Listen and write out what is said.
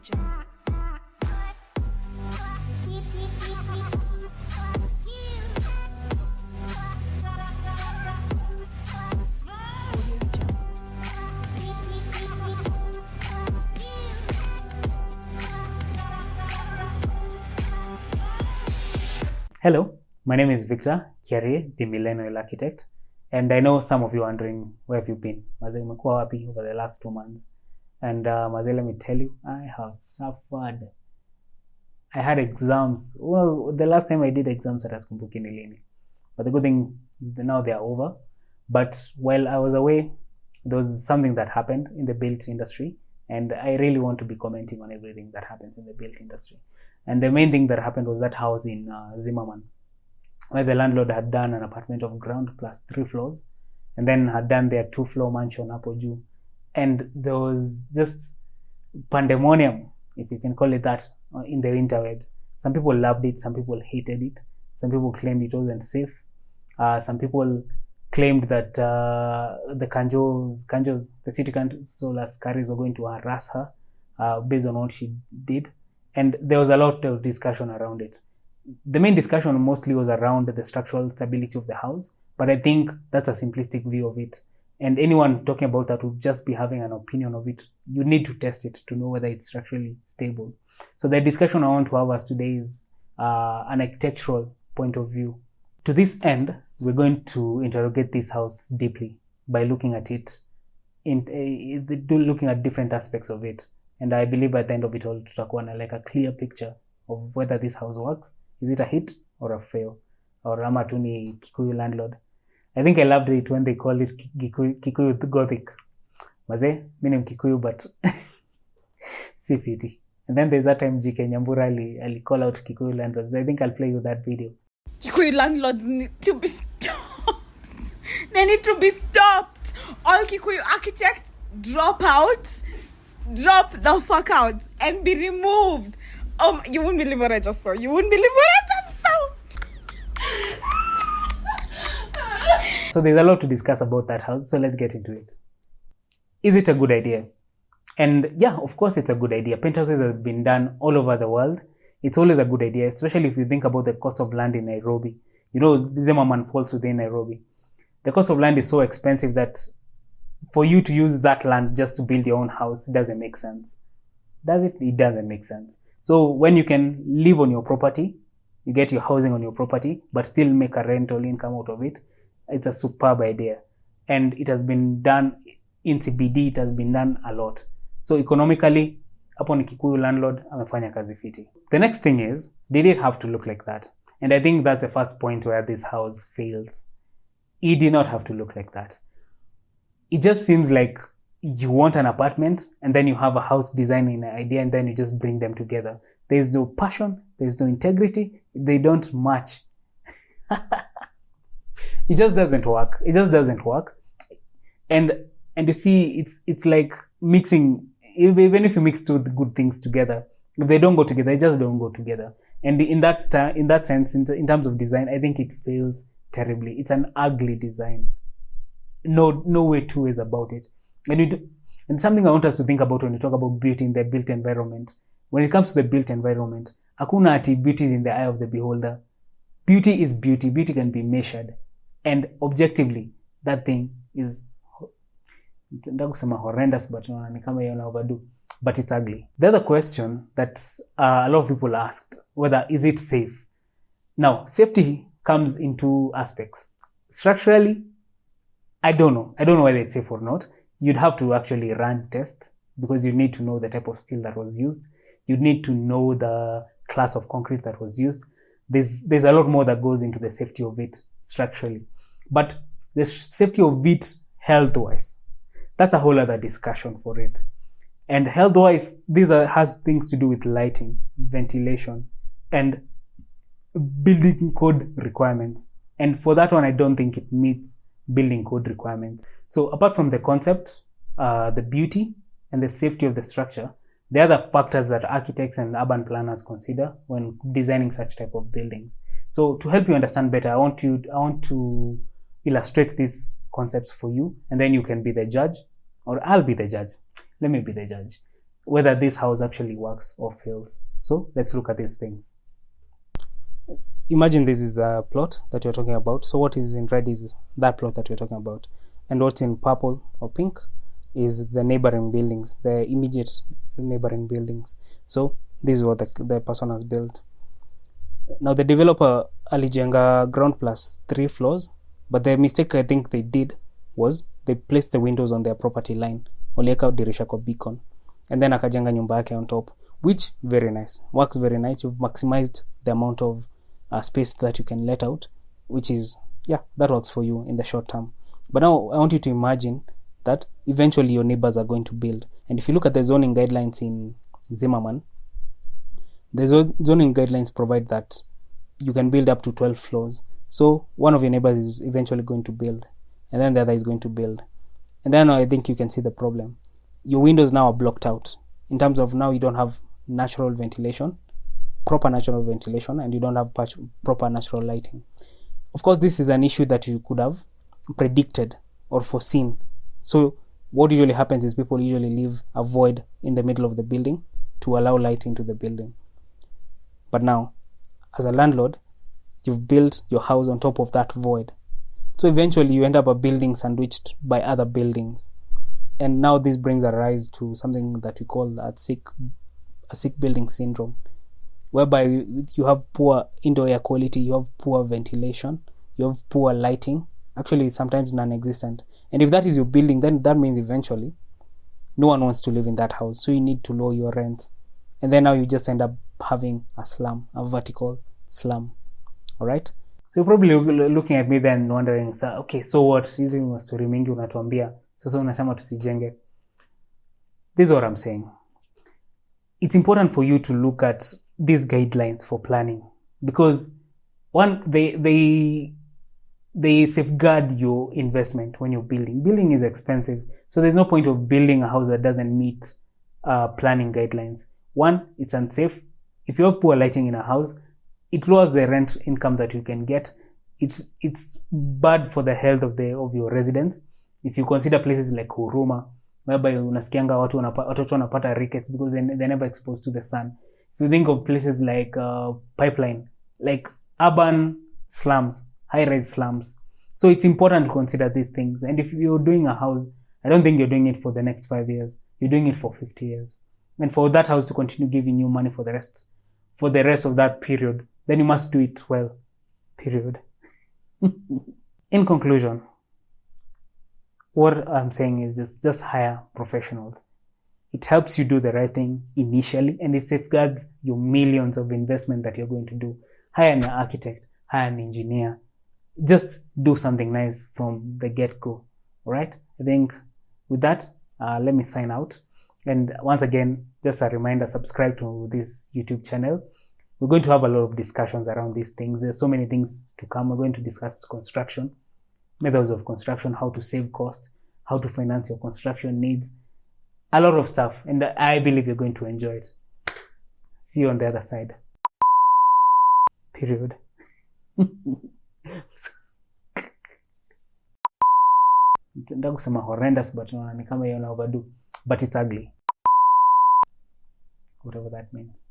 Hello, my name is Victor Kiarie, the Millennial Architect, and I know some of you are wondering, where have you been? Mazee, umekuwa wapi over the last 2 months? And Mazee, let me tell you, I have suffered. I had exams. Well, the last time I did exams at Askumbuki Nilini. But the good thing is that now they are over. But while I was away, there was something that happened in the built industry, and I really want to be commenting on everything that happens in the built industry. And the main thing that happened was that house in Zimmerman, where the landlord had done an apartment of ground plus 3 floors, and then had done their 2-floor mansion hapo juu. And there was just pandemonium, if you can call it that, in the interwebs. Some people loved it, some people hated it, some people claimed it wasn't safe. Some people claimed that the Kanjos, the city council askaris were going to harass her based on what she did. And there was a lot of discussion around it. The main discussion mostly was around the structural stability of the house, but I think that's a simplistic view of it. And anyone talking about that would just be having an opinion of it. You need to test it to know whether it's structurally stable. So the discussion I want to have us today is an architectural point of view. To this end, we're going to interrogate this house deeply by looking at it, looking at different aspects of it. And I believe at the end of it all, tutakuwa na like a clear picture of whether this house works. Is it a hit or a fail? Or ama tu ni Kikuyu landlord? I think I loved it when they called it Kikuyu Gothic. Mazee, mimi ni Kikuyu but si fiti. And then there's that time GK Nyambura ali call out Kikuyu landlords. I think I'll play you that video. Kikuyu landlords need to be stopped. They need to be stopped. All Kikuyu architects drop the fuck out and be removed. You wouldn't believe what I just saw. So there's a lot to discuss about that house. So let's get into it. Is it a good idea? And yeah, of course it's a good idea. Penthouses have been done all over the world. It's always a good idea, especially if you think about the cost of land in Nairobi. You know, Zimmerman falls within Nairobi. The cost of land is so expensive that for you to use that land just to build your own house doesn't make sense. Does it? It doesn't make sense. So when you can live on your property, you get your housing on your property, but still make a rental income out of it, it's a superb idea. And it has been done in CBD, it has been done a lot. So economically, upon Kikuyu landlord, amefanya kazi fiti. The next thing is, did it have to look like that? And I think that's the first point where this house fails. It did not have to look like that. It just seems like you want an apartment and then you have a house designing idea and then you just bring them together. There's no passion, there's no integrity, they don't match. It just doesn't work. And you see, it's like mixing, even if you mix 2 good things together, if they don't go together, they just don't go together. And in that sense, in terms of design, I think it fails terribly. It's an ugly design. No way 2 ways about it. And something I want us to think about when we talk about beauty in the built environment. When it comes to the built environment, hakuna ati beauty is in the eye of the beholder. Beauty is beauty. Beauty can be measured. And objectively, that thing is horrendous, but overdo. But it's ugly. The other question that a lot of people asked, whether is it safe? Now, safety comes in 2 aspects. Structurally, I don't know whether it's safe or not. You'd have to actually run tests because you need to know the type of steel that was used. You'd need to know the class of concrete that was used. There's a lot more that goes into the safety of it structurally. But the safety of it health-wise, that's a whole other discussion for it. And health-wise, has things to do with lighting, ventilation, and building code requirements. And for that one, I don't think it meets building code requirements. So apart from the concept, the beauty and the safety of the structure, the other factors that architects and urban planners consider when designing such type of buildings. So to help you understand better, I want to illustrate these concepts for you, and then you can be the judge, or I'll be the judge. Let me be the judge. whether this house actually works or fails. So let's look at these things. Imagine this is the plot that you're talking about. So what is in red is that plot that you're talking about. And what's in purple or pink is the neighboring buildings, the immediate neighboring buildings. So this is what the person has built. Now the developer alijenga ground plus 3 floors, but the mistake I think they did was they placed the windows on their property line. Walieka dirisha kwa beacon. And then akajenga nyumba yake on top, which very nice, works very nice. You've maximized the amount of space that you can let out, which is, yeah, that works for you in the short term. But now I want you to imagine that eventually your neighbors are going to build. And if you look at the zoning guidelines in Zimmerman, the zoning guidelines provide that you can build up to 12 floors. So one of your neighbors is eventually going to build, and then the other is going to build. And then I think you can see the problem. Your windows now are blocked out, in terms of now you don't have natural ventilation, proper natural ventilation, and you don't have proper natural lighting. Of course, this is an issue that you could have predicted or foreseen. So what usually happens is people usually leave a void in the middle of the building to allow light into the building. But now, as a landlord, you've built your house on top of that void. So eventually you end up a building sandwiched by other buildings. And now this brings a rise to something that we call a sick building syndrome, whereby you have poor indoor air quality, you have poor ventilation, you have poor lighting, actually sometimes non-existent. And if that is your building, then that means eventually no one wants to live in that house. So you need to lower your rent. And then now you just end up having a slum, a vertical slum. All right? So you're probably looking at me then wondering, okay, so what? Hizi mastori mingi unatuambia. Sasa unasema tusijenge. This is what I'm saying. It's important for you to look at these guidelines for planning, because one, they safeguard your investment when you're building. Building is expensive, so there's no point of building a house that doesn't meet planning guidelines. One, it's unsafe. If you have poor lighting in a house, it lowers the rent income that you can get. It's bad for the health of your residents. If you consider places like Huruma, whereby unasikianga watoto wanapata rickets because they're never exposed to the sun. If you think of places like Pipeline, like urban slums, high-rise slums. So it's important to consider these things. And if you're doing a house, I don't think you're doing it for the next 5 years. You're doing it for 50 years. And for that house to continue giving you money for the rest of that period, then you must do it well. Period. In conclusion, what I'm saying is just hire professionals. It helps you do the right thing initially, and it safeguards your millions of investment that you're going to do. Hire an architect, hire an engineer. Just do something nice from the get-go. All right? I think with that, let me sign out. And once again, just a reminder, subscribe to this YouTube channel. We're going to have a lot of discussions around these things. There's so many things to come. We're going to discuss construction, methods of construction, how to save cost, how to finance your construction needs, a lot of stuff. And I believe you're going to enjoy it. See you on the other side. Period. Nataka kusema horrendous, but ni kama hiyo na overdo. But it's ugly. Whatever that means.